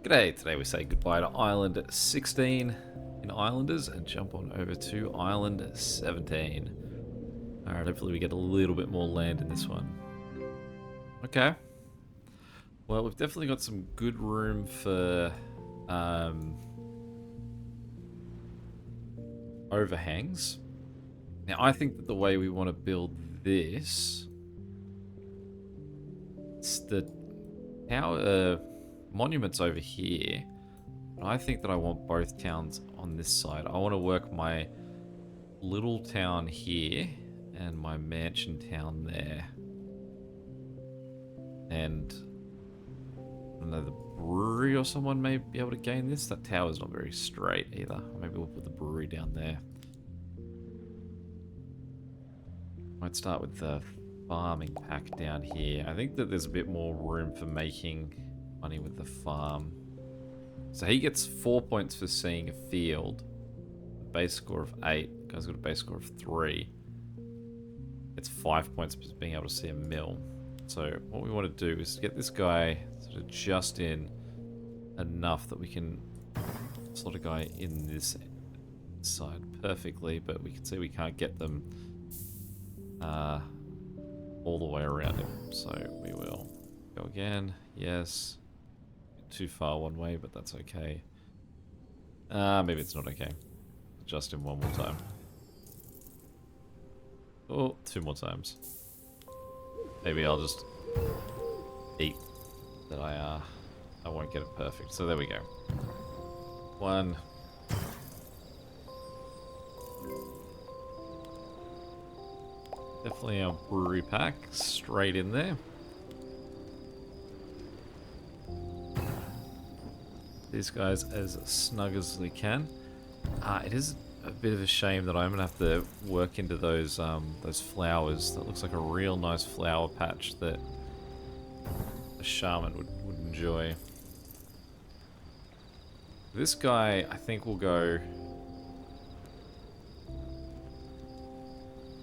G'day, today we say goodbye to Island 16 in Islanders and jump on over to Island 17. Alright, hopefully we get a little bit more land in this one. Okay. Well, we've definitely got some good room for overhangs. Now, I think that the way we want to build this, it's the tower monuments over here. But I think that I want both towns on this side. I want to work my little town here and my mansion town there. And I don't know, the brewery or someone may be able to gain this. That tower's not very straight either. Maybe we'll put the brewery down there. Might start with the farming pack down here. I think that there's a bit more room for making money with the farm. So he gets 4 points for seeing a field. Base score of 8. Guy's got a base score of 3. It's 5 points for being able to see a mill. So what we want to do is get this guy sort of just in enough that we can slot a guy in this side perfectly, but we can see we can't get them all the way around him. So we will go again. Yes. Too far one way, but that's okay. Maybe it's not okay. Adjust him one more time. Oh, 2 more times. Maybe I'll just eat that I won't get it perfect. So there we go. 1. Definitely our brewery pack straight in there. These guys as snug as they can. It is a bit of a shame that I'm gonna have to work into those flowers. That looks like a real nice flower patch that a shaman would enjoy. This guy, I think, will go.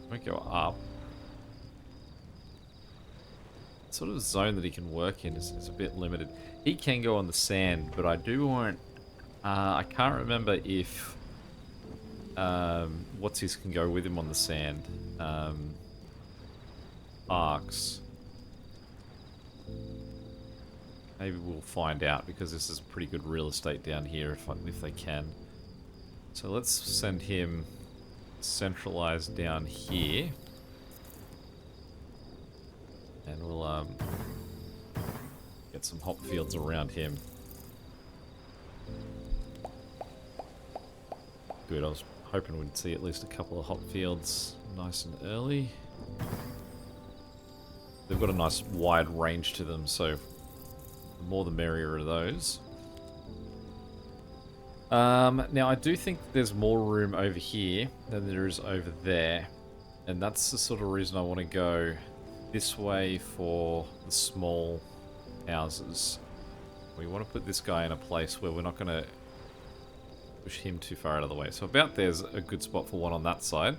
Might go up. The sort of zone that he can work in is a bit limited. He can go on the sand, but I do want. I can't remember if what's his can go with him on the sand. Arcs. Maybe we'll find out because this is pretty good real estate down here if they can. So let's send him centralized down here. And we'll get some hop fields around him. Good, I was hoping we'd see at least a couple of hop fields nice and early. They've got a nice wide range to them, so the more the merrier of those. Now I do think there's more room over here than there is over there. And that's the sort of reason I want to go this way for the small houses. We want to put this guy in a place where we're not going to push him too far out of the way. So about there's a good spot for one on that side,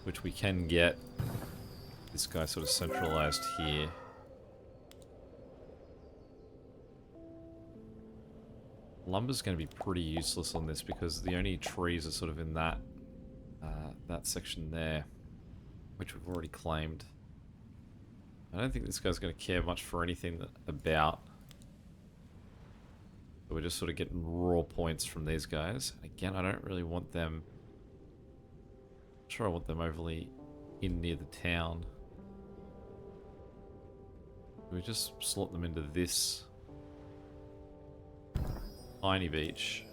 which we can get this guy sort of centralized here. Lumber's going to be pretty useless on this because the only trees are sort of in that that section there, which we've already claimed. I don't think this guy's going to care much for anything about. We're just sort of getting raw points from these guys. Again, I don't really want them. I'm sure I want them overly in near the town. We just slot them into this tiny beach.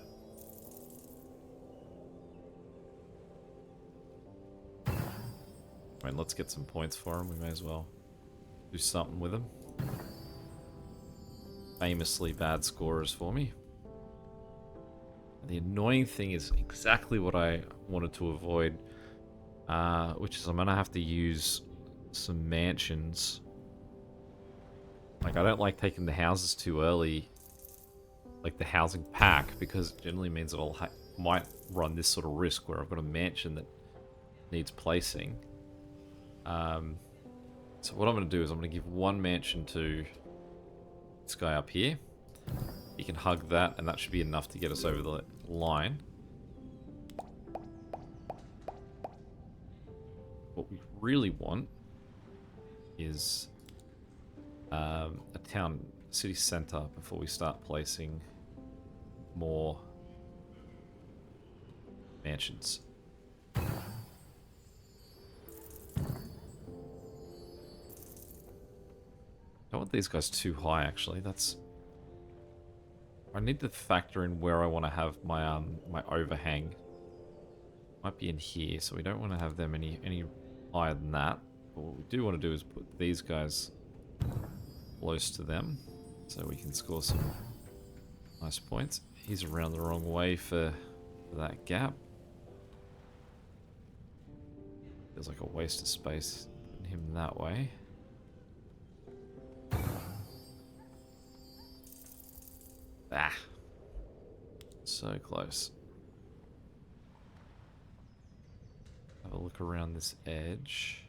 I mean, let's get some points for them. We may as well do something with them. Famously bad scorers for me. The annoying thing is exactly what I wanted to avoid, which is I'm going to have to use some mansions. Like, I don't like taking the houses too early, like the housing pack, because it generally means that I might run this sort of risk where I've got a mansion that needs placing. So what I'm going to do is I'm going to give one mansion to this guy up here. He can hug that, and that should be enough to get us over the line. What we really want is a city center before we start placing more mansions. I don't want these guys too high, actually. I need to factor in where I want to have my my overhang. Might be in here, so we don't want to have them any higher than that. But what we do want to do is put these guys close to them, so we can score some nice points. He's around the wrong way for that gap. Feels like a waste of space putting him that way. Ah, so close. Have a look around this edge.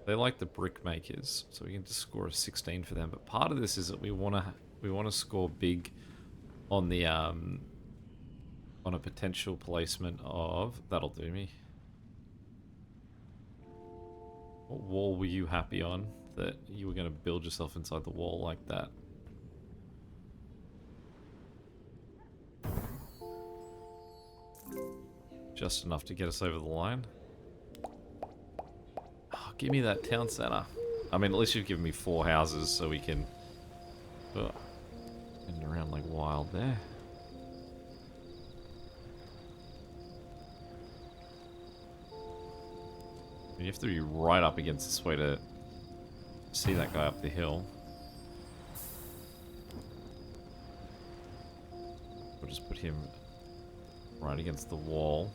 They like the brick makers, so we can just score a 16 for them. But part of this is that we want to score big on the on a potential placement of that'll do me. What wall were you happy on that you were going to build yourself inside the wall like that? Just enough to get us over the line. Oh, give me that town center. I mean, at least you've given me 4 houses so we can... Oh, getting around like wild there. You have to be right up against this way to see that guy up the hill. We'll just put him right against the wall.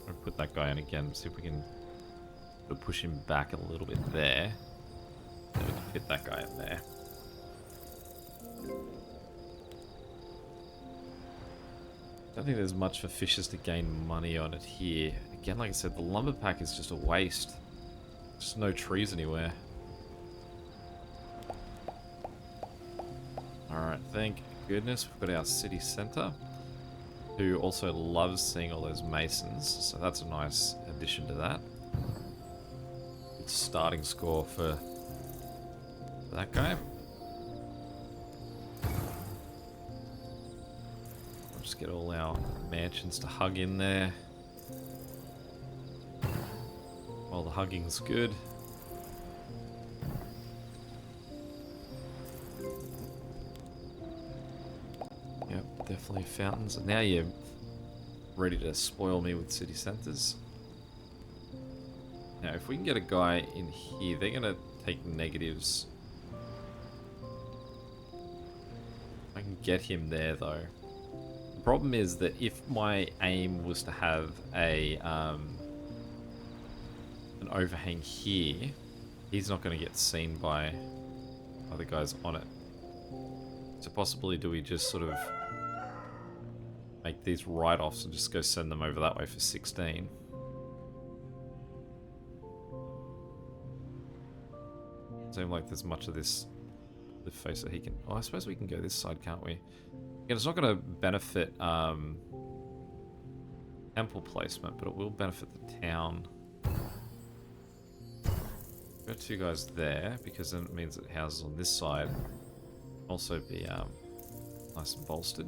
I'll put that guy in again, see if we can push him back a little bit there. Then we can fit that guy in there. I don't think there's much for fishers to gain money on it here. Again, like I said, the lumber pack is just a waste. Just no trees anywhere. Alright, thank goodness we've got our city centre, who also loves seeing all those masons, so that's a nice addition to that. Good starting score for that guy. We'll just get all our mansions to hug in there. While the hugging's good. Yep, definitely fountains. And now you're ready to spoil me with city centers. Now, if we can get a guy in here, they're going to take negatives. I can get him there, though. The problem is that if my aim was to have an overhang here, he's not going to get seen by other guys on it. So possibly do we just sort of make these write-offs and just go send them over that way for 16? Doesn't seem like there's much of this the face that he can... Oh, I suppose we can go this side, can't we? Again, it's not going to benefit temple placement, but it will benefit the town. Got 2 guys there, because then it means that houses on this side also be nice and bolstered.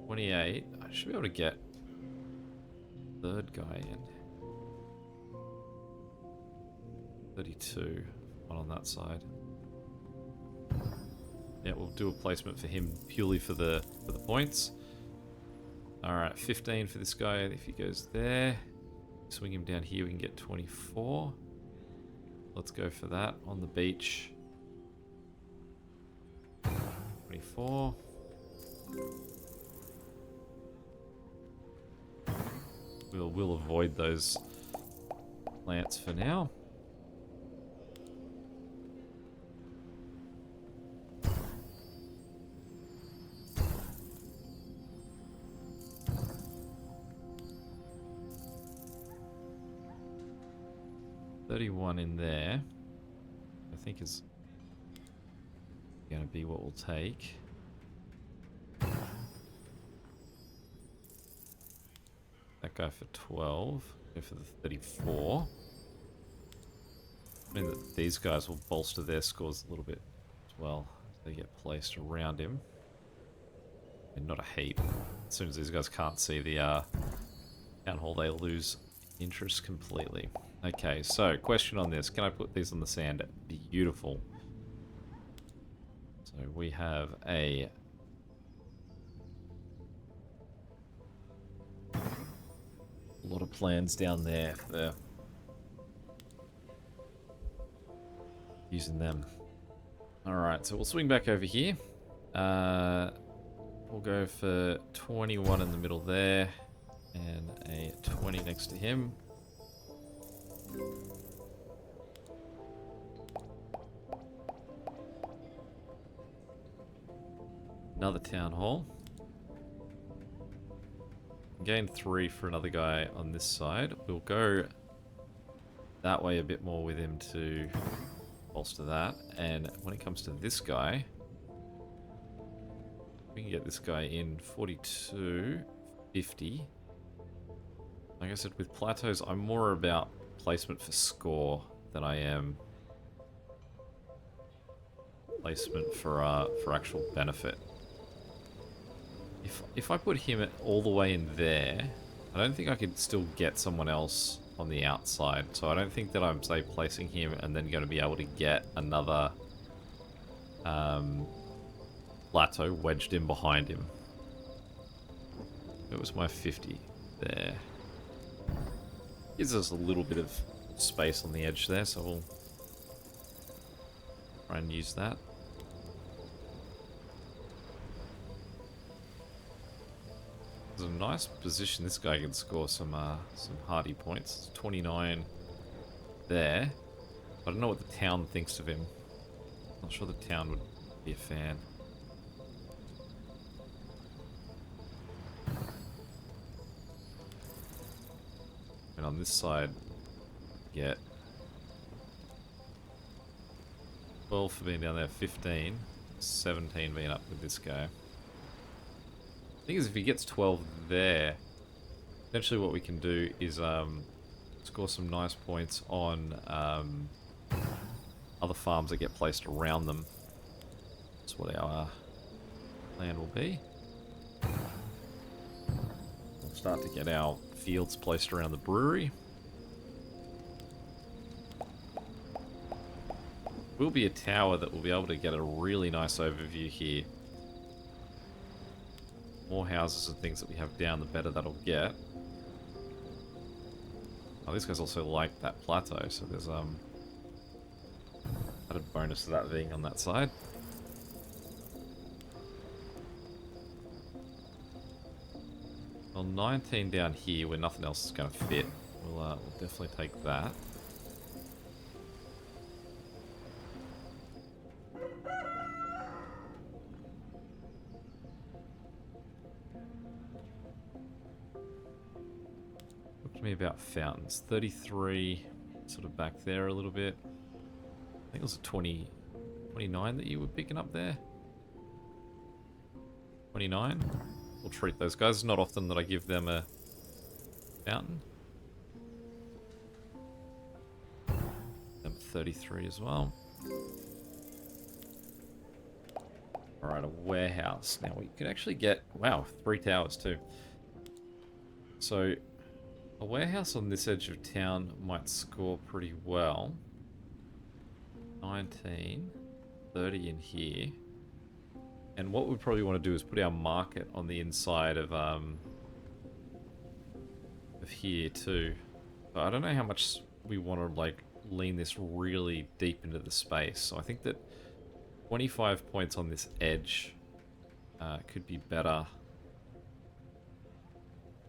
28. I should be able to get 3rd guy in. 32. One on that side. Yeah, we'll do a placement for him purely for the points. Alright, 15 for this guy if he goes there. Swing him down here, we can get 24. Let's go for that on the beach. 24. We'll avoid those plants for now. 31 in there, I think is going to be what we'll take. That guy for 12. Go for the 34. I mean that these guys will bolster their scores a little bit as well as they get placed around him. And not a heap. As soon as these guys can't see the town hall, they lose interest completely. Okay, so question on this. Can I put these on the sand? Beautiful. So we have a lot of plans down there for using them. Alright, so we'll swing back over here. We'll go for 21 in the middle there, and a 20 next to him. Another town hall. Gain 3 for another guy on this side. We'll go that way a bit more with him to bolster that. And when it comes to this guy, we can get this guy in 42, 50. Like I said, with plateaus, I'm more about placement for score than I am placement for actual benefit. If I put him all the way in there, I don't think I could still get someone else on the outside. So I don't think that I'm, say, placing him and then going to be able to get another plateau wedged in behind him. It was my 50 there. Gives us a little bit of space on the edge there, so we'll try and use that. It's a nice position. This guy can score some hardy points. It's 29 there. I don't know what the town thinks of him. Not sure the town would be a fan. And on this side, get 12 for being down there, 15, 17 being up with this guy. The thing is, if he gets 12 there, essentially what we can do is score some nice points on other farms that get placed around them. That's what our plan will be. We'll start to get our fields placed around the brewery. Will be a tower that will be able to get a really nice overview here. More houses and things that we have down, the better that'll get. Oh, these guys also like that plateau, so there's added bonus to that being on that side. Well, 19 down here where nothing else is going to fit. We'll definitely take that. Talk to me about fountains. 33, sort of back there a little bit. I think it was a 29 that you were picking up there. 29. We'll treat those guys. It's not often that I give them a fountain. Number 33 as well. Alright, a warehouse. Now we could actually get, wow, 3 towers too. So a warehouse on this edge of town might score pretty well. 19, 30 in here. And what we probably want to do is put our market on the inside of here too. But I don't know how much we want to like lean this really deep into the space. So I think that 25 points on this edge could be better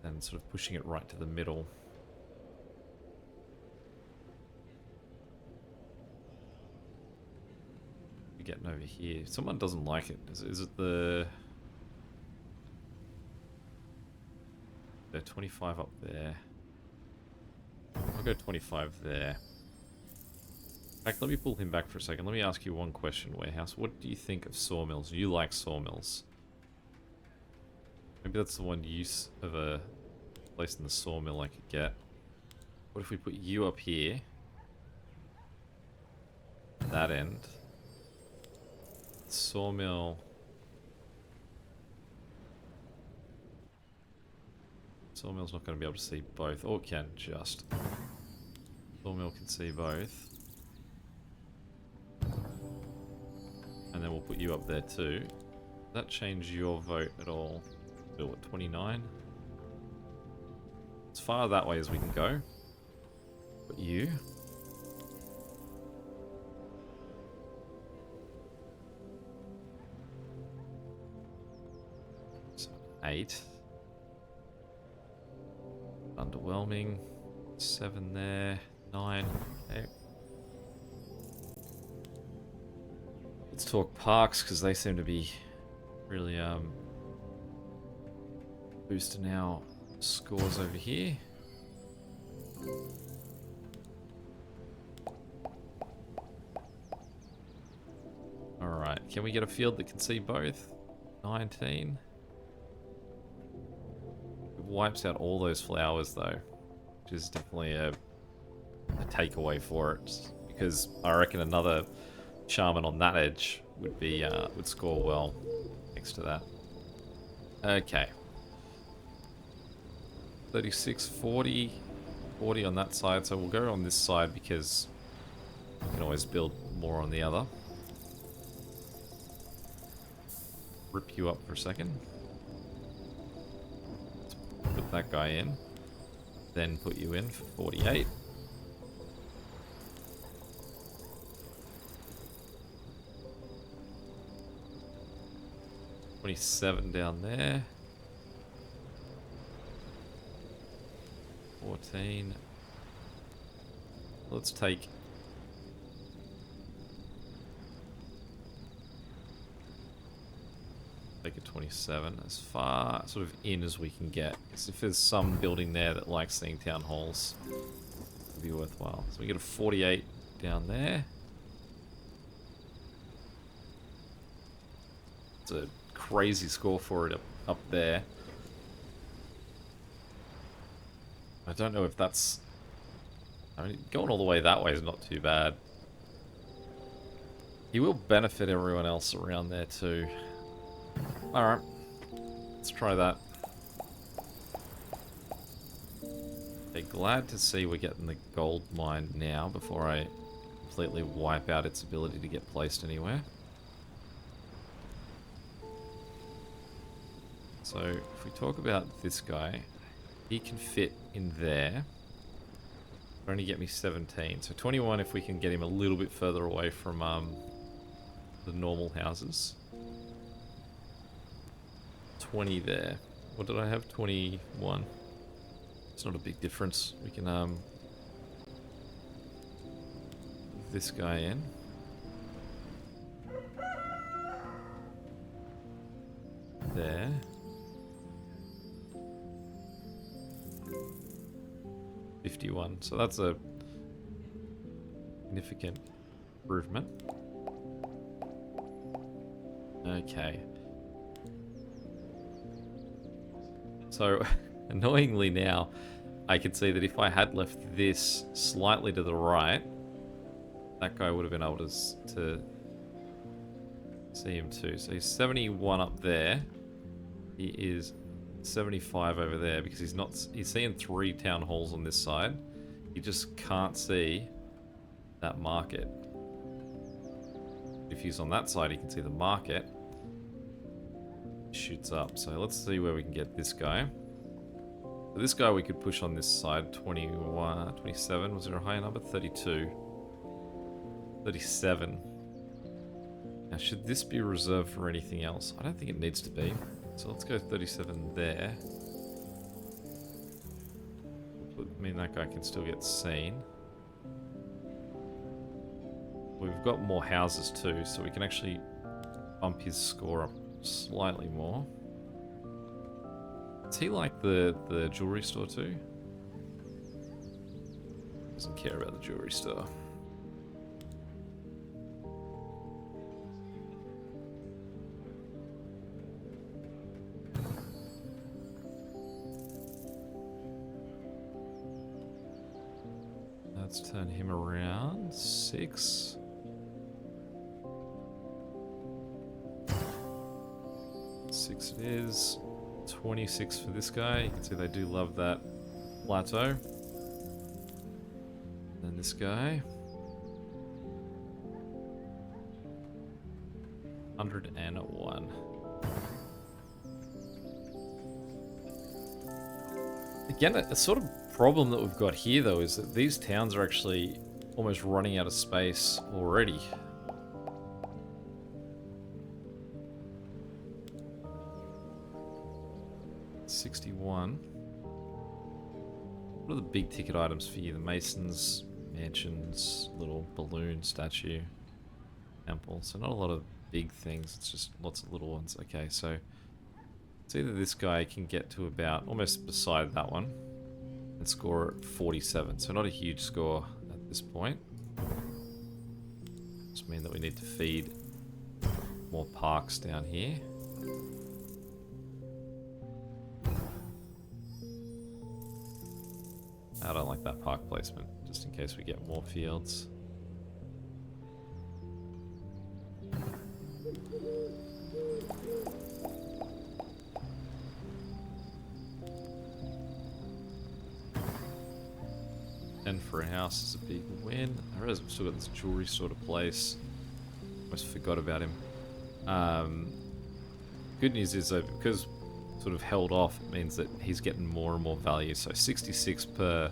than sort of pushing it right to the middle. Getting over here. Someone doesn't like it. Is it the 25 up there? I'll go 25 there. In fact, let me pull him back for a second. Let me ask you one question, Warehouse. What do you think of sawmills? You like sawmills. Maybe that's the one use of a place in the sawmill I could get. What if we put you up here? That end. Sawmill. Sawmill's not going to be able to see both. Or can just. Sawmill can see both. And then we'll put you up there too. Does that change your vote at all? Still at 29? As far that way as we can go. Put you. So 8. Underwhelming. 7 there. 9. Okay. Let's talk parks, because they seem to be really boosting our scores over here. Alright, can we get a field that can see both? 19. It wipes out all those flowers though, which is definitely a takeaway for it, because I reckon another shaman on that edge would be would score well next to that. Okay. 36, 40, 40 on that side, so we'll go on this side because we can always build more on the other. Rip you up for a second. Let's put that guy in. Then put you in for 48. $27 down there. 14. Let's take a 27 as far sort of in as we can get. Because if there's some building there that likes seeing town halls, it'll be worthwhile. So we get a 48 down there. It's a crazy score for it up there. I don't know if that's... I mean, going all the way that way is not too bad. He will benefit everyone else around there too. Alright. Let's try that. Okay, glad to see we're getting the gold mine now before I completely wipe out its ability to get placed anywhere. So, if we talk about this guy, he can fit in there. It'll only get me 17. So 21 if we can get him a little bit further away from the normal houses. 20 there. What did I have? 21. It's not a big difference. We can move this guy in. There. $51. So that's a significant improvement. Okay. So, annoyingly now, I can see that if I had left this slightly to the right, that guy would have been able to see him too. So he's 71 up there. He is 75 over there because he's seeing 3 town halls on this side. He just can't see that market. If he's on that side, he can see the market. Shoots up. So let's see where we can get this guy. So this guy we could push on this side. 21, 27. Was there a higher number? 32. 37. Now, should this be reserved for anything else? I don't think it needs to be. So let's go 37 there. I mean, that guy can still get seen. We've got more houses too, so we can actually bump his score up slightly more. Does he like the jewelry store too? Doesn't care about the jewelry store. Let's turn him around. 6. Six it is. 26 for this guy. You can see they do love that plateau. And this guy. 101. Again, a sort of problem that we've got here, though, is that these towns are actually almost running out of space already. $61. What are the big ticket items for you? The Masons, mansions, little balloon statue, temple. So not a lot of big things, it's just lots of little ones. Okay, so it's either this guy can get to about almost beside that one and score at 47. So not a huge score at this point. Just mean that we need to feed more parks down here. I don't like that park placement, just in case we get more fields. And for a house is a big win. I realize we've still got this jewelry sort of place. Almost forgot about him. Good news is though, because sort of held off, it means that he's getting more and more value. So 66 per,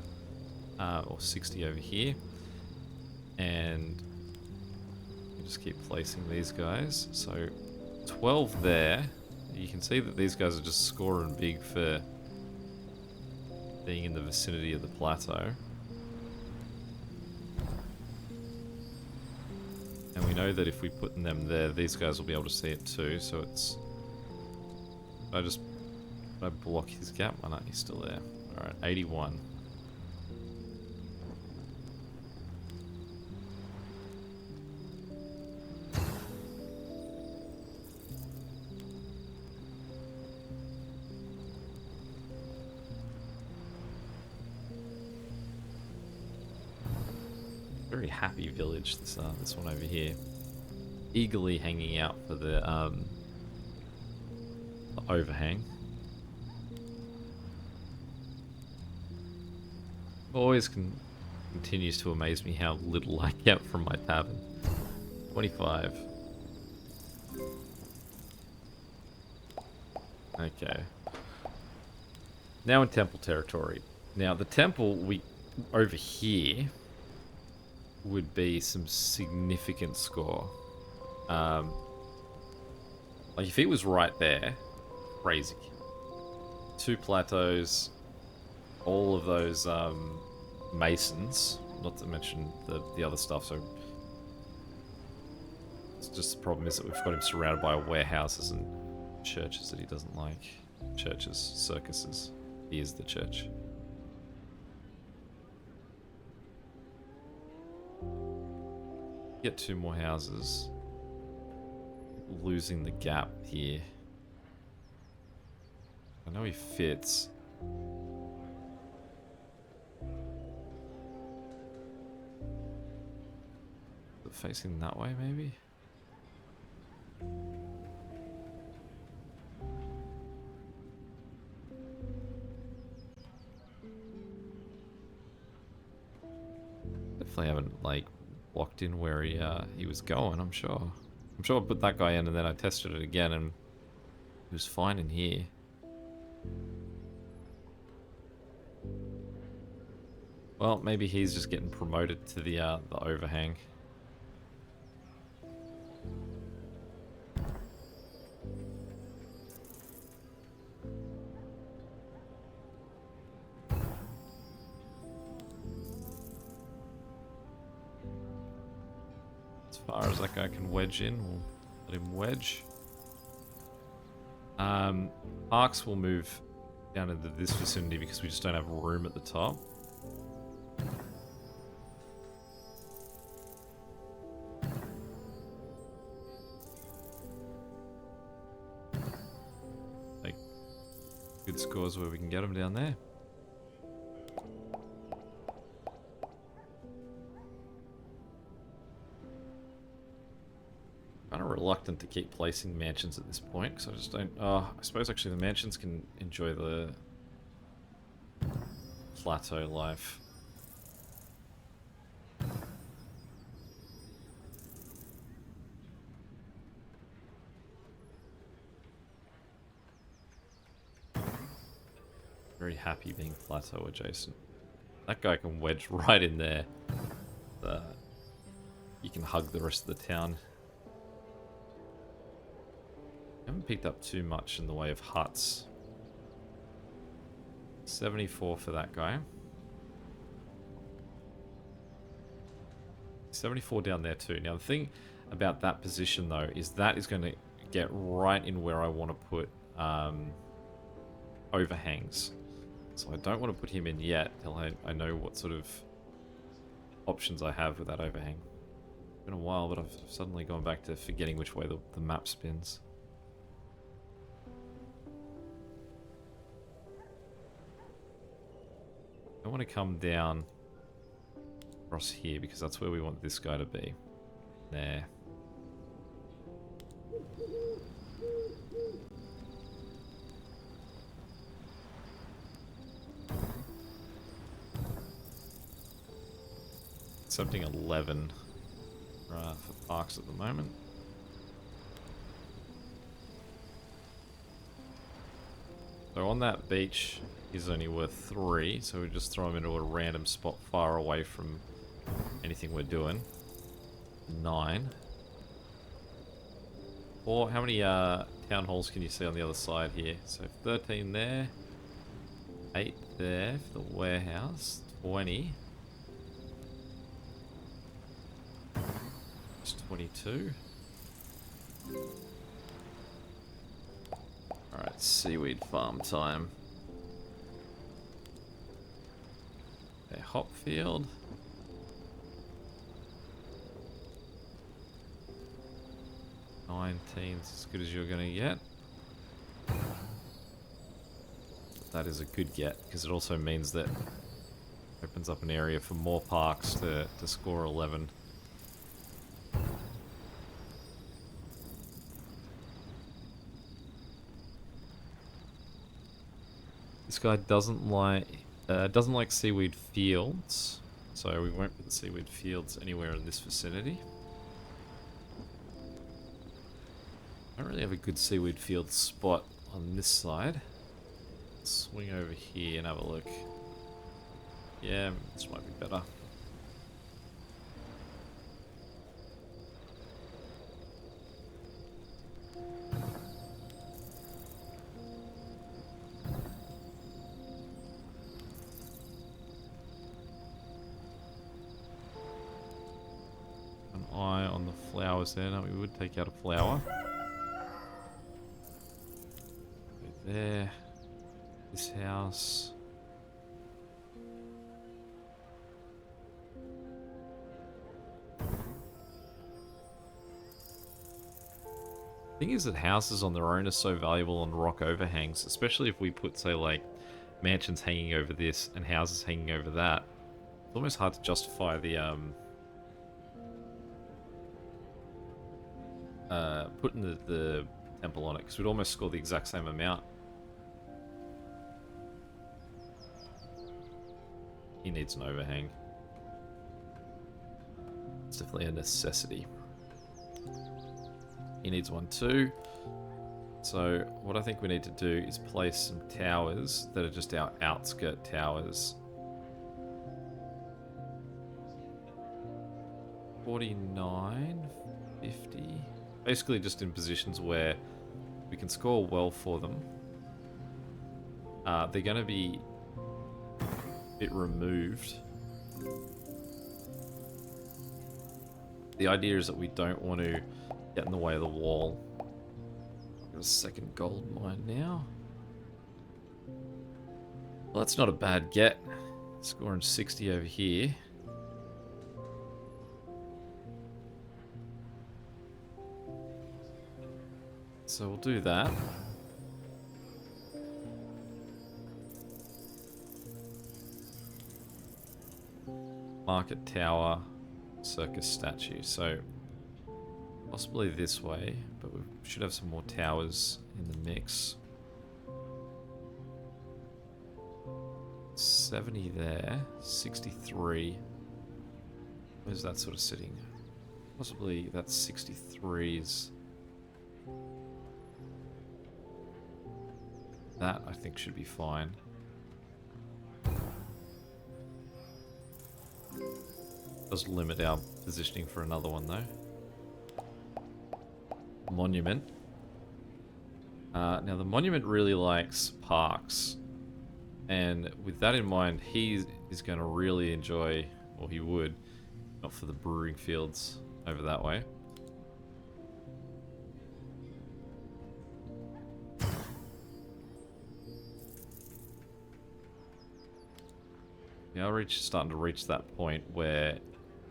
or 60 over here. And you just keep placing these guys. So 12 there. You can see that these guys are just scoring big for being in the vicinity of the plateau. And we know that if we put them there, these guys will be able to see it too. So it's... I block his gap? Why not? He's still there. Alright, 81. Very happy village, this one over here. Eagerly hanging out for the overhang. Always continues to amaze me how little I get from my tavern. 25. Okay. Now in temple territory. Now the temple over here would be some significant score. Like if it was right there, crazy. 2 plateaus, all of those masons, not to mention the other stuff. So it's just the problem is that we've got him surrounded by warehouses and churches that he doesn't like. Churches, circuses. He is the church. Get 2 more houses. Losing the gap here. I know he fits. Facing that way, maybe? Definitely haven't, like, locked in where he was going, I'm sure. I'm sure I put that guy in and then I tested it again and he was fine in here. Well, maybe he's just getting promoted to the overhang. As far as that guy can wedge in, we'll let him wedge. Parks will move down into this vicinity because we just don't have room at the top. Like good scores where we can get them down there. reluctant to keep placing mansions at this point, because I just don't... Oh, I suppose actually the mansions can enjoy the plateau life. Very happy being plateau adjacent. That guy can wedge right in there. You can hug the rest of the town. Haven't picked up too much in the way of huts. 74 for that guy. 74 down there too. Now the thing about that position though is that is going to get right in where I want to put overhangs. So I don't want to put him in yet till I know what sort of options I have with that overhang. It's been a while, but I've suddenly gone back to forgetting which way the map spins. I want to come down across here because that's where we want this guy to be. There. Accepting 11 for parks at the moment. So on that beach, he's only worth 3, so we just throw him into a random spot far away from anything we're doing. 9. Or how many town halls can you see on the other side here? So 13 there, 8 there for the warehouse, 20. 22. Alright, seaweed farm time. Okay, hop field. 19's as good as you're gonna get. That is a good get, because it also means that it opens up an area for more parks to score 11. This guy doesn't like seaweed fields, so we won't put the seaweed fields anywhere in this vicinity. I don't really have a good seaweed field spot on this side. Let's swing over here and have a look. Yeah, this might be better. Eye on the flowers there. No, we would take out a flower. Go there. This house. Thing is that houses on their own are so valuable on rock overhangs, especially if we put, say, like, mansions hanging over this and houses hanging over that. It's almost hard to justify the, putting the temple on it, because we'd almost score the exact same amount. He needs an overhang. It's definitely a necessity. He needs one too. So what I think we need to do is place some towers that are just our outskirt towers. 49, 50. Basically just in positions where we can score well for them. They're going to be a bit removed. The idea is that we don't want to get in the way of the wall. Got a second gold mine now. Well, that's not a bad get. Scoring 60 over here. So we'll do that. Market tower, circus statue. So Possibly this way, but we should have some more towers in the mix. 70 there, 63. Where's that sort of sitting? Possibly that's 63's. That I think should be fine. Does limit our positioning for another one though. Monument. Now the monument really likes parks, and with that in mind, he is going to really enjoy, or he would, not for the brewing fields over that way. Yeah, starting to reach that point where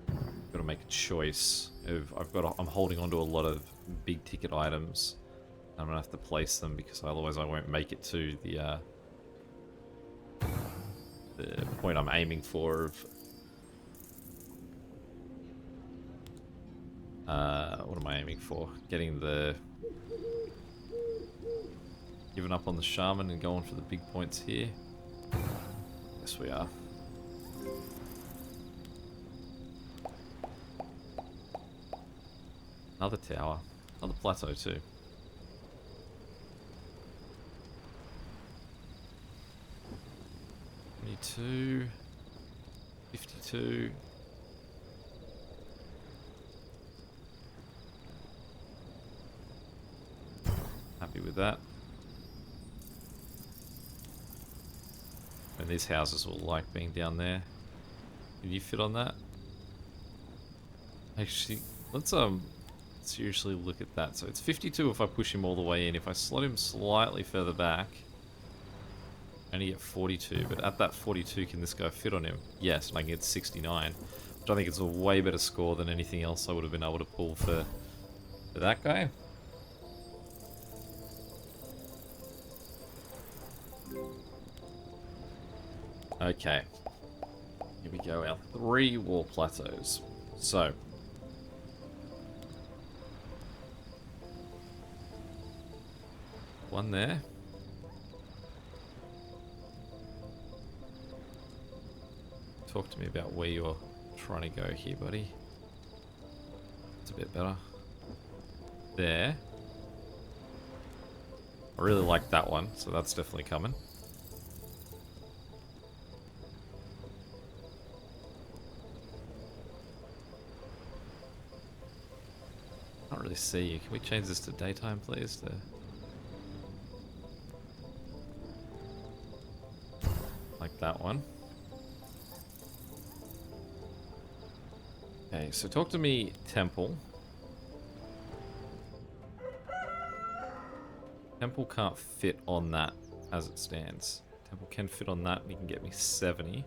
I've got to make a choice of I'm holding on to a lot of big ticket items. I'm gonna have to place them because otherwise I won't make it to the point I'm aiming for of what am I aiming for? Giving up on the shaman and going for the big points here. Yes, we are. Another tower. Another plateau too. $22. 52. Happy with that. And these houses will like being down there. Can you fit on that? Actually, let's seriously look at that. So it's 52 if I push him all the way in. If I slot him slightly further back, I only get 42. But at that 42, can this guy fit on him? Yes, and I can get 69. Which I think is a way better score than anything else I would have been able to pull for that guy. Okay. Here we go, our 3 wall plateaus. So one there. Talk to me about where you're trying to go here, buddy. It's a bit better. There. I really like that one, so that's definitely coming. Can't really see you. Can we change this to daytime, please? Like that one. Okay, so talk to me, Temple. Temple can't fit on that as it stands. Temple can fit on that and he can get me 70.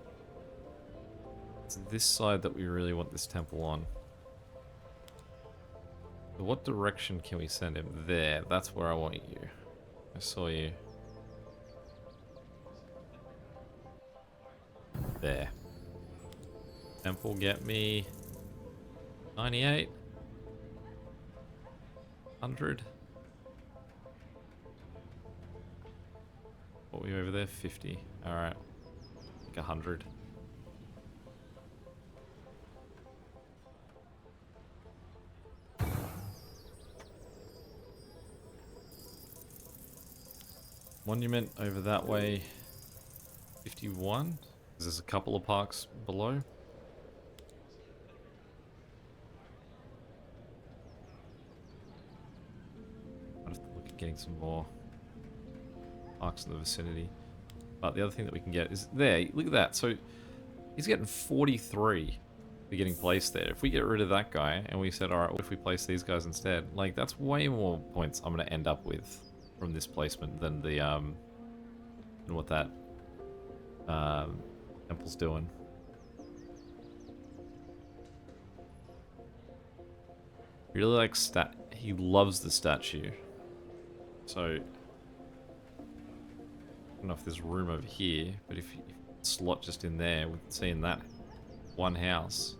It's this side that we really want this temple on. So what direction can we send him? There, that's where I want you. I saw you. There. Temple, get me 98. 100. What were we over there? 50. Alright. Like 100. Monument over that way. 51. There's a couple of parks below. I'd have to look at getting some more parks in the vicinity. But the other thing that we can get is there. Look at that. So he's getting 43 for getting placed there. If we get rid of that guy and we said, alright, what if we place these guys instead? Like, that's way more points I'm going to end up with from this placement than the, than what that, temple's doing. Really likes he loves the statue. So I don't know if there's room over here, but if you slot just in there with seeing that one house.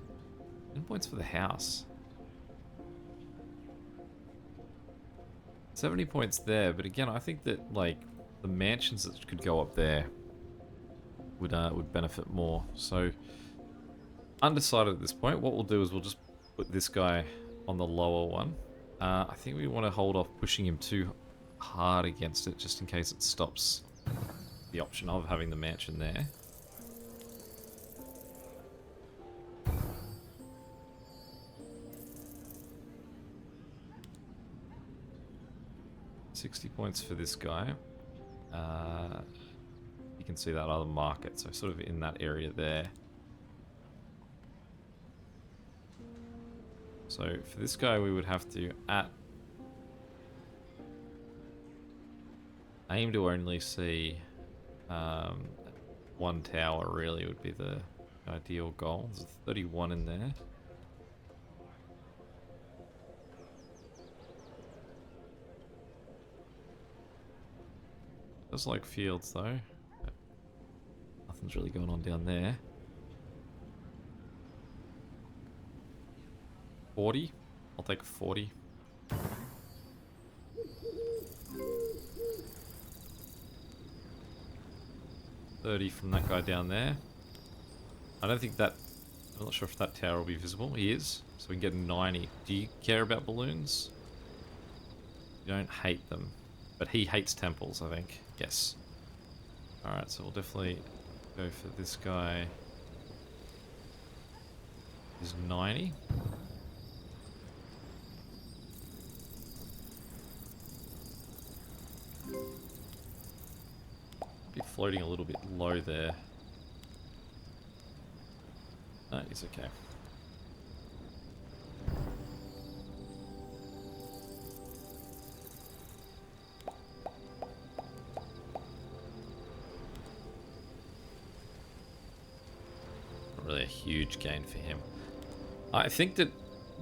10 points for the house. 70 points there, but again, I think that like the mansions that could go up there would benefit more. So undecided at this point. What we'll do is we'll just put this guy on the lower one. I think we want to hold off pushing him too hard against it, just in case it stops the option of having the mansion there. $60 points for this guy. You can see that other market, so sort of in that area there. So for this guy, we would have to aim to only see one tower. Really, would be the ideal goal. There's a 31 in there. Does like fields though. Nothing's really going on down there. 40? I'll take 40. $30 from that guy down there. I don't think that... I'm not sure if that tower will be visible. He is. So we can get 90. Do you care about balloons? You don't hate them. But he hates temples, I think. Yes. Alright, so we'll definitely go for this guy. Is 90. Be floating a little bit low there. No, he's okay. Not really a huge gain for him. I think that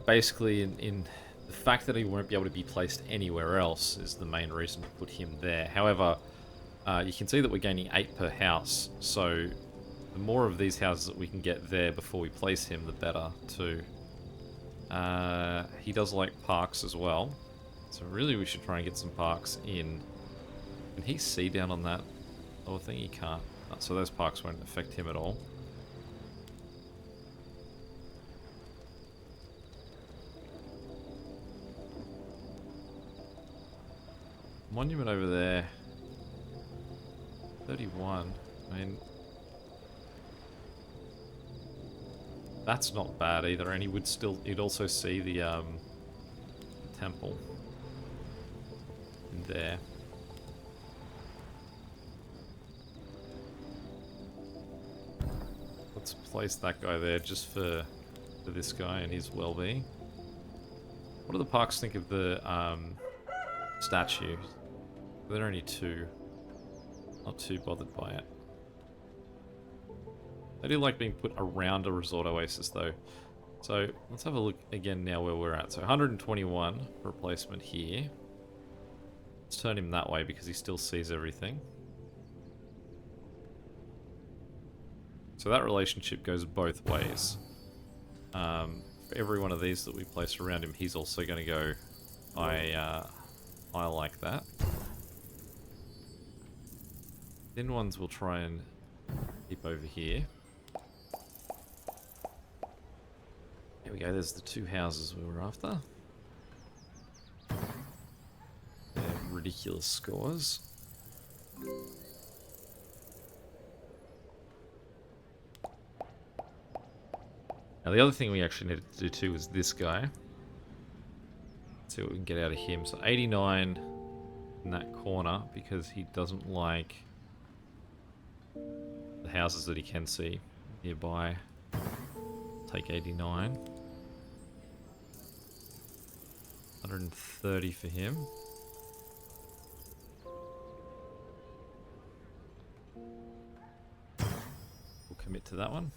basically in the fact that he won't be able to be placed anywhere else is the main reason to put him there. However, you can see that we're gaining 8 per house, so the more of these houses that we can get there before we place him, the better too. He does like parks as well, so really we should try and get some parks in. Can he see down on that lower thing? He can't, so those parks won't affect him at all. Monument over there. 31. I mean, that's not bad either, and he'd also see the temple in there. Let's place that guy there just for this guy and his well-being. What do the parks think of the statue? There are only 2. Not too bothered by it. I do like being put around a resort oasis though. So let's have a look again now where we're at. So 121 replacement here. Let's turn him that way because he still sees everything. So that relationship goes both ways. For every one of these that we place around him, he's also going to go, I like that. Thin ones we'll try and keep over here. Here we go, there's the 2 houses we were after. They're ridiculous scores. Now the other thing we actually needed to do too is this guy. Let's see what we can get out of him. So 89 in that corner because he doesn't like the houses that he can see nearby. Take 89. 130 for him. We'll commit to that one.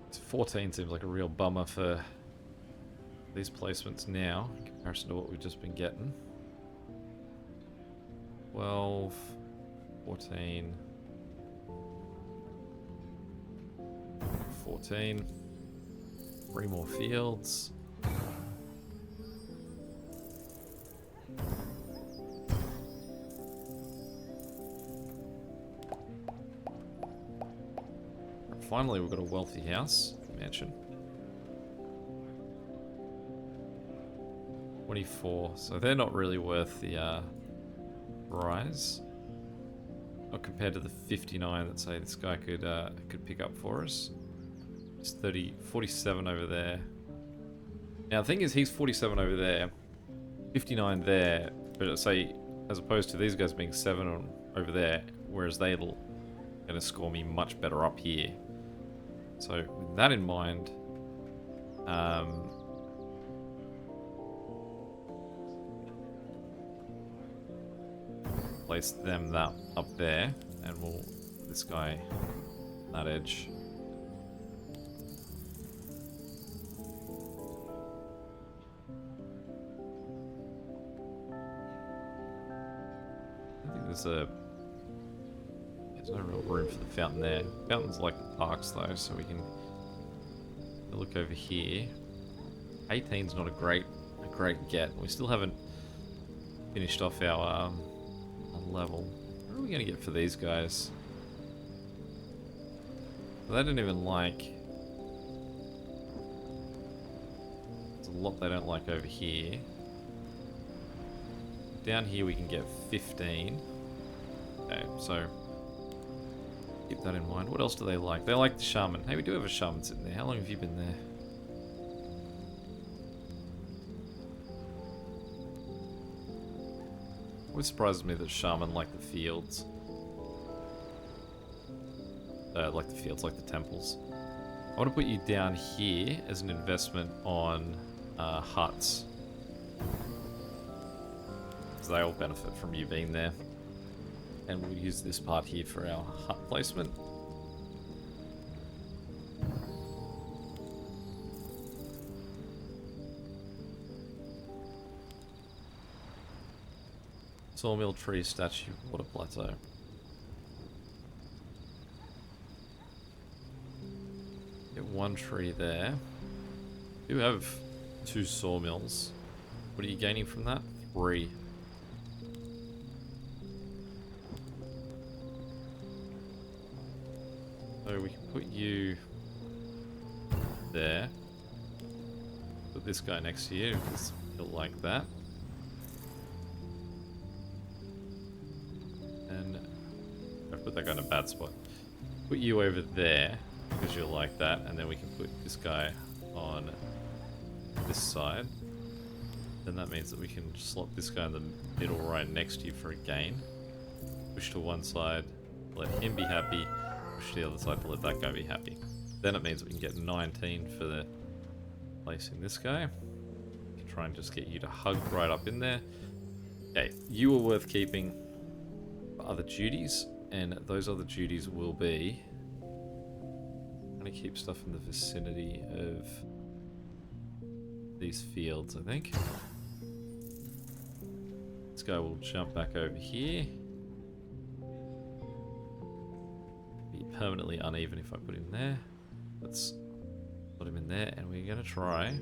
It's 14 seems like a real bummer for these placements now in comparison to what we've just been getting. 12, 14. 14. 3 more fields. Finally, we've got a wealthy house mansion. 24. So they're not really worth the rise. Not compared to the 59 that say this guy could pick up for us. It's 47 over there. Now the thing is, he's 47 over there, 59 there, but say as opposed to these guys being 7 on over there, whereas they're gonna score me much better up here. So with that in mind, place them that up there, and we'll this guy that edge. I think there's no real room for the fountain there. Fountain's like the parks though, so we can look over here. 18's not a great get. We still haven't finished off our level. What are we gonna get for these guys? They don't even like. There's a lot they don't like over here. Down here we can get 15. Okay, so keep that in mind. What else do they like? They like the shaman. Hey, we do have a shaman sitting there. How long have you been there? It surprises me that shaman like the fields. Like the temples. I want to put you down here as an investment on huts. Because they all benefit from you being there. And we'll use this part here for our hut placement. Sawmill tree statue, water plateau. Get one tree there. We do have 2 sawmills. What are you gaining from that? 3. So we can put you there. Put this guy next to you because he'll like that. And I've put that guy in a bad spot. Put you over there because you'll like that, and then we can put this guy on this side. Then that means that we can slot this guy in the middle right next to you for a gain. Push to one side, let him be happy. Push to the other side to let that guy be happy. Then it means that we can get 19 for the placing this guy. Try and just get you to hug right up in there. Okay, you are worth keeping for other duties, and those other duties will be trying to keep stuff in the vicinity of these fields, I think. This guy will jump back over here. Be permanently uneven if I put him there. Let's put him in there, and we're going to try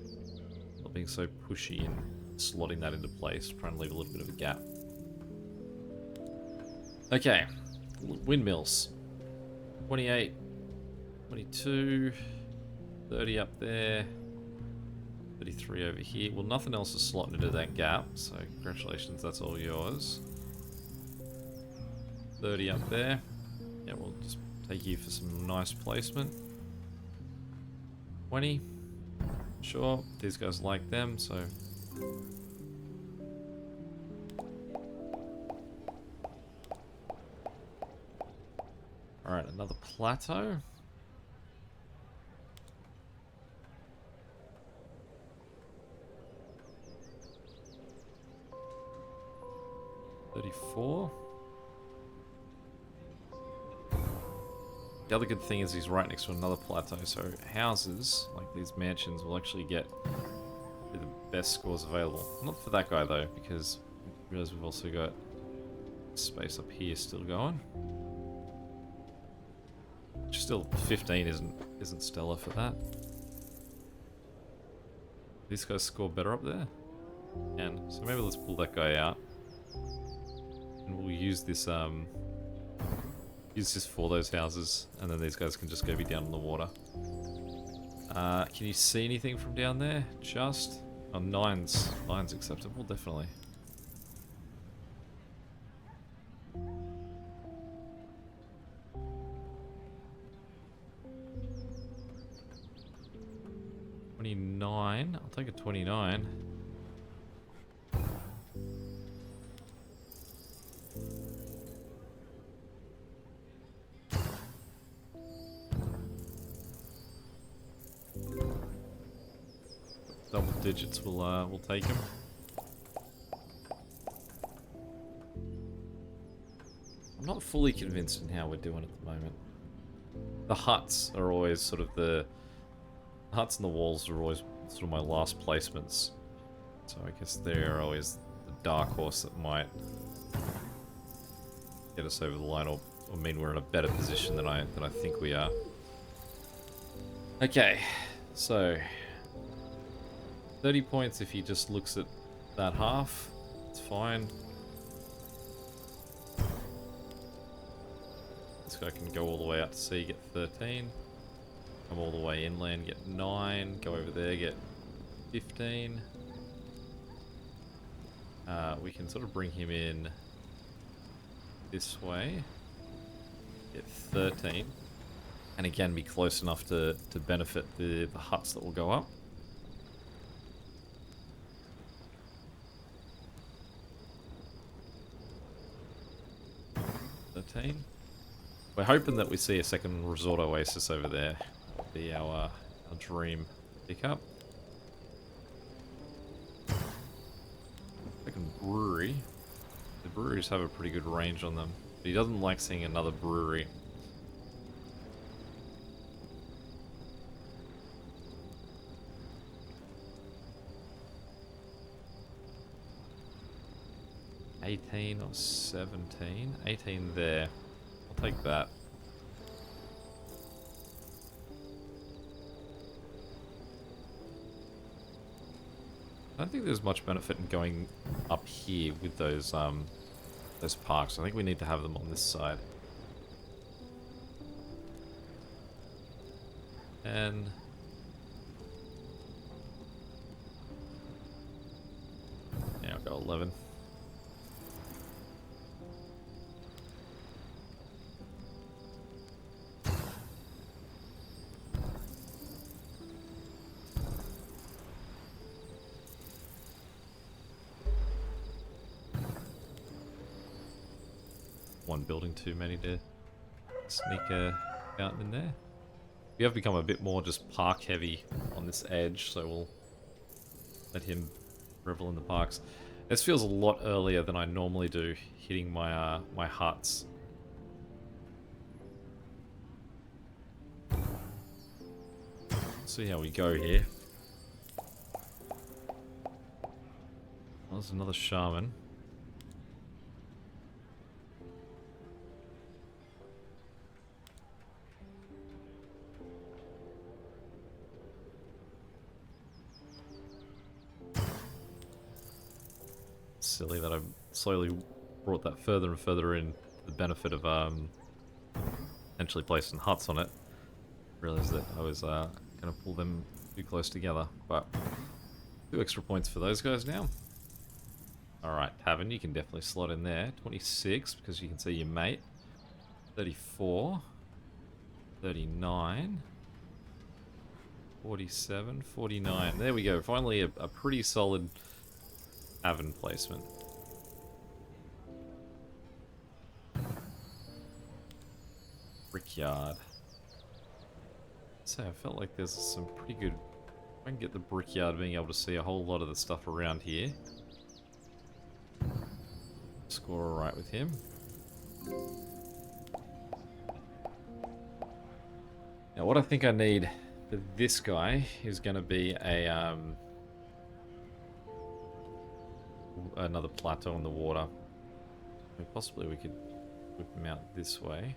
not being so pushy and slotting that into place, trying to leave a little bit of a gap. Okay, windmills. 28, 22, 30 up there, 33 over here. Well, nothing else is slotting into that gap, so congratulations, that's all yours. 30 up there. Yeah, we'll just take you for some nice placement. 20. Sure, these guys like them, so... Alright, another plateau. $34. The other good thing is he's right next to another plateau, so houses, like these mansions, will actually get the best scores available. Not for that guy though, because I realize we've also got space up here still going. Just still 15 isn't stellar for that. These guys score better up there. And so maybe let's pull that guy out. And we'll use this for those houses, and then these guys can just go be down in the water. Can you see anything from down there? Just? Oh, nine's acceptable, definitely. $29. I'll take a 29. Double digits will take him. I'm not fully convinced in how we're doing at the moment. The huts are always sort of the huts and the walls are always sort of my last placements. So I guess they're always the dark horse that might get us over the line or mean we're in a better position than I think we are. Okay, so 30 points if he just looks at that half. It's fine. This guy can go all the way out to sea, get 13. Come all the way inland, get 9. Go over there, get 15. We can sort of bring him in this way. Get 13. And again, be close enough to benefit the huts that will go up. We're hoping that we see a second resort oasis over there. That'll be our dream pickup. Second brewery. The breweries have a pretty good range on them. But he doesn't like seeing another brewery. $18 or $17? $18 there. I'll take that. I don't think there's much benefit in going up here with those parks. I think we need to have them on this side. And yeah, I'll go 11. One building too many to sneak a fountain in there. We have become a bit more just park heavy on this edge, so we'll let him revel in the parks. This feels a lot earlier than I normally do, hitting my my huts. See how we go here. Oh, there's another shaman. Silly that I slowly brought that further and further in to the benefit of potentially placing huts on it. Realized that I was going to pull them too close together, but 2 extra points for those guys now. Alright, Tavern, you can definitely slot in there. 26, because you can see your mate. 34. 39. 47. 49. There we go. Finally a pretty solid Tavern placement. Brickyard. So I felt like there's some pretty good... I can get the Brickyard being able to see a whole lot of the stuff around here. Score alright with him. Now what I think I need for this guy is going to be a another plateau in the water. I mean, possibly we could whip him out this way.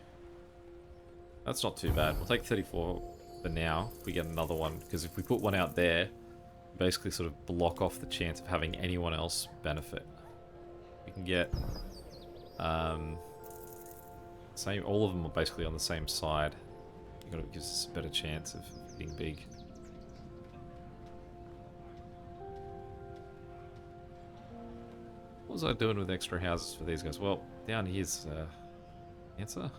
That's not too bad. We'll take 34 for now if we get another one, because if we put one out there, we basically sort of block off the chance of having anyone else benefit. We can get same. All of them are basically on the same side. It gives us a better chance of being big. What was I doing with extra houses for these guys? Well, down here's answer.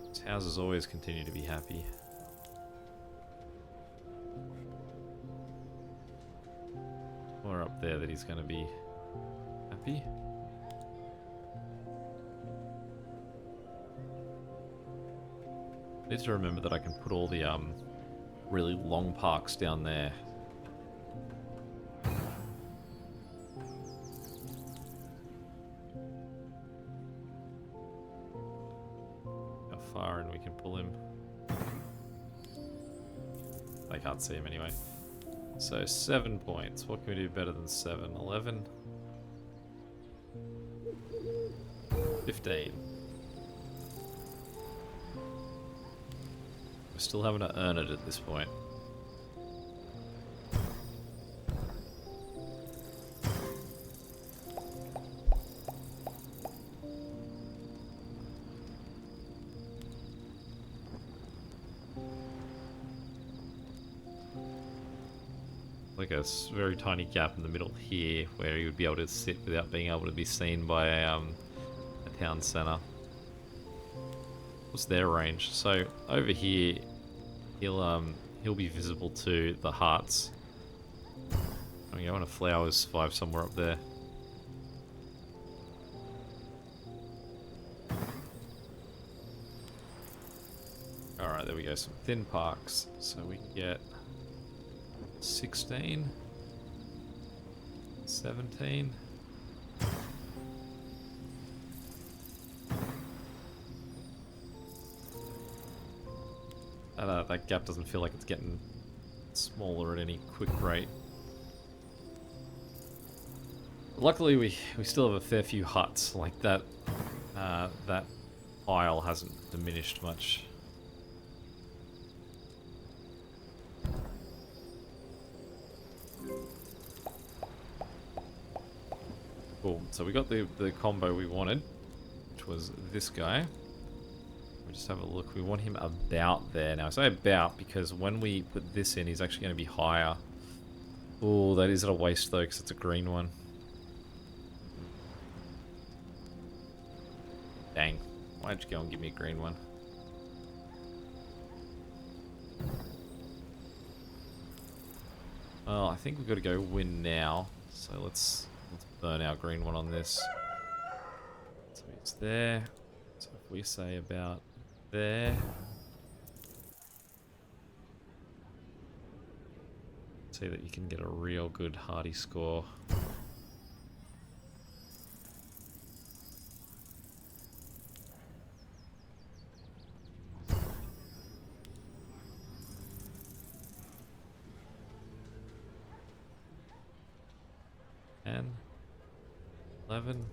These houses always continue to be happy. Or up there that he's going to be happy. I need to remember that I can put all the really long parks down there. How far in we can pull him? I can't see him anyway. So 7 points. What can we do better than 7? 11. 15. We're still having to earn it at this point. Like a very tiny gap in the middle here where he would be able to sit without being able to be seen by a town center. What's their range? So over here, he'll be visible to the hearts. I mean, I want to flowers survive somewhere up there. All right, there we go. Some thin parks, so we can get 16, 17. That gap doesn't feel like it's getting smaller at any quick rate. Luckily, we still have a fair few huts. Like that, that pile hasn't diminished much. Cool. So we got the combo we wanted, which was this guy. We just have a look. We want him about there now. I say about because when we put this in, he's actually going to be higher. Oh, that is at a waste though, because it's a green one. Dang. Why'd you go and give me a green one? Well, I think we've got to go win now. So let's burn our green one on this. So it's there. So if we say about there. See that you can get a real good hardy score. And 11.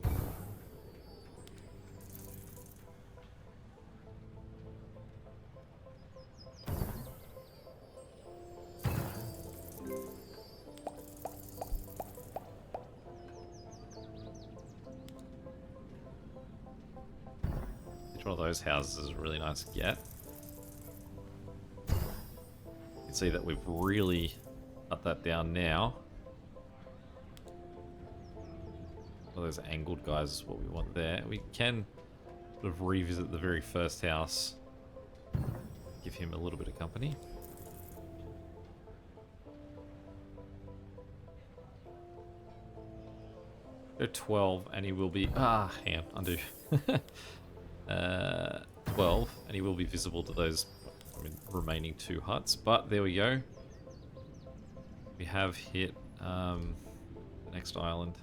Each one of those houses is really nice to get. You can see that we've really cut that down now. Well, those angled guys is what we want there. We can sort of revisit the very first house. Give him a little bit of company. Go 12 and he will be... hang on, undo. 12 and he will be visible to those remaining 2 huts. But there we go. We have hit the next island.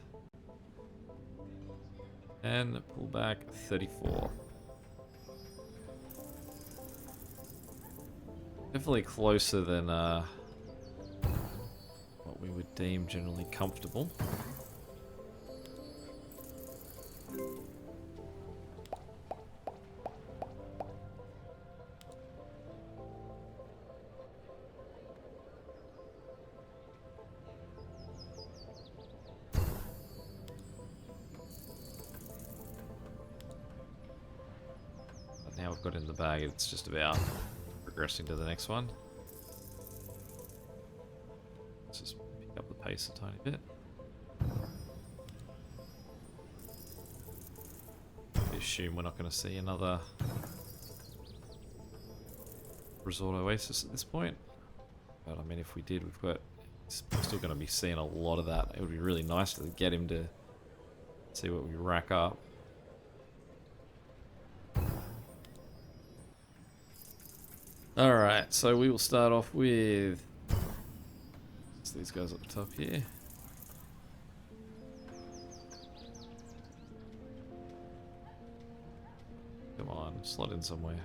And pull back 34. Definitely closer than what we would deem generally comfortable. got in the bag. It's just about progressing to the next one. Let's just pick up the pace a tiny bit. I assume we're not going to see another Resort Oasis at this point. But I mean, if we did, we're still going to be seeing a lot of that. It would be really nice to get him to see what we rack up. Alright, so we will start off with these guys at the top here. Come on, slot in somewhere.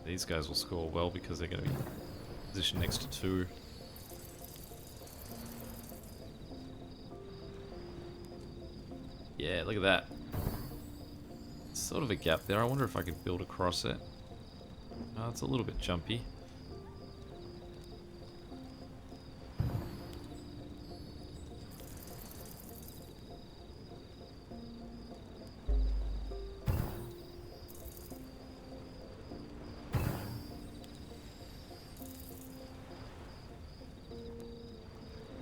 These guys will score well because they're going to be positioned next to 2. Yeah, look at that. Sort of a gap there. I wonder if I could build across it. It's a little bit jumpy.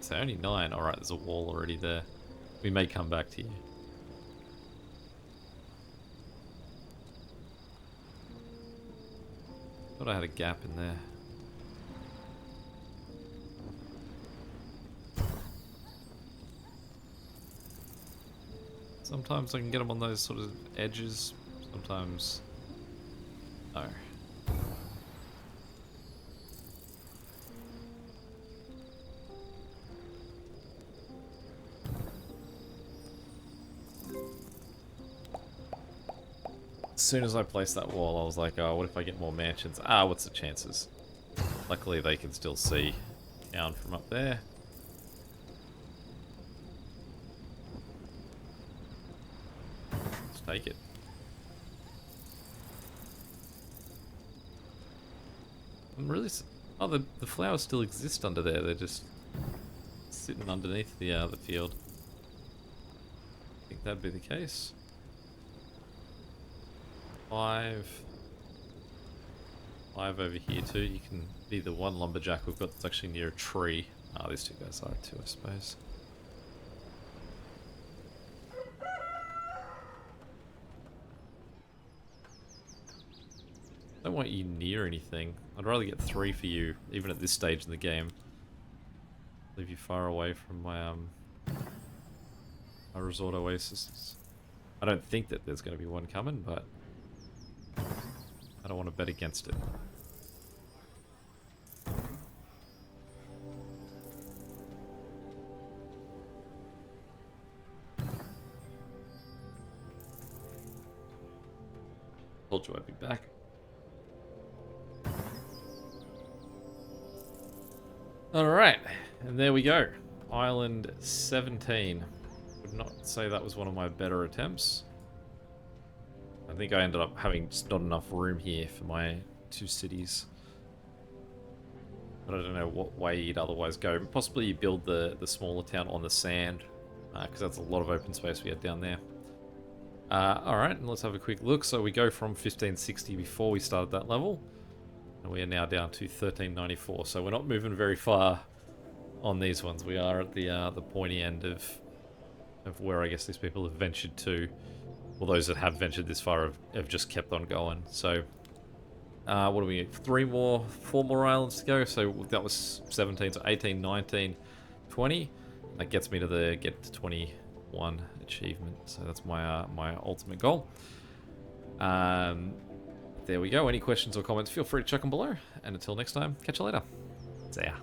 So only 9. Alright, there's a wall already there. We may come back to you. Thought I had a gap in there. Sometimes I can get them on those sort of edges. Sometimes... no. As soon as I placed that wall, I was like, oh, what if I get more mansions? What's the chances? Luckily, they can still see town from up there. Let's take it. I'm really... oh, the flowers still exist under there. They're just sitting underneath the field. I think that'd be the case. 5 over here too. You can be the one lumberjack we've got that's actually near a tree. These 2 guys are too, I suppose. I don't want you near anything. I'd rather get 3 for you, even at this stage in the game. Leave you far away from my resort oasis. I don't think that there's going to be one coming, but I don't want to bet against it. Told you I'd be back. Alright, and there we go. Island 17. Would not say that was one of my better attempts. I think I ended up having just not enough room here for my 2 cities. But I don't know what way you'd otherwise go. Possibly you build the smaller town on the sand, because that's a lot of open space we had down there. Alright, and let's have a quick look. So we go from 1560 before we started that level, and we are now down to 1394. So we're not moving very far on these ones. We are at the pointy end of where I guess these people have ventured to. Well, those that have ventured this far have just kept on going. So, what do we get? 4 more islands to go. So that was 17, so 18, 19, 20. That gets me to get to 21 achievement. So that's my my ultimate goal. There we go. Any questions or comments, feel free to chuck them below. And until next time, catch you later. See ya.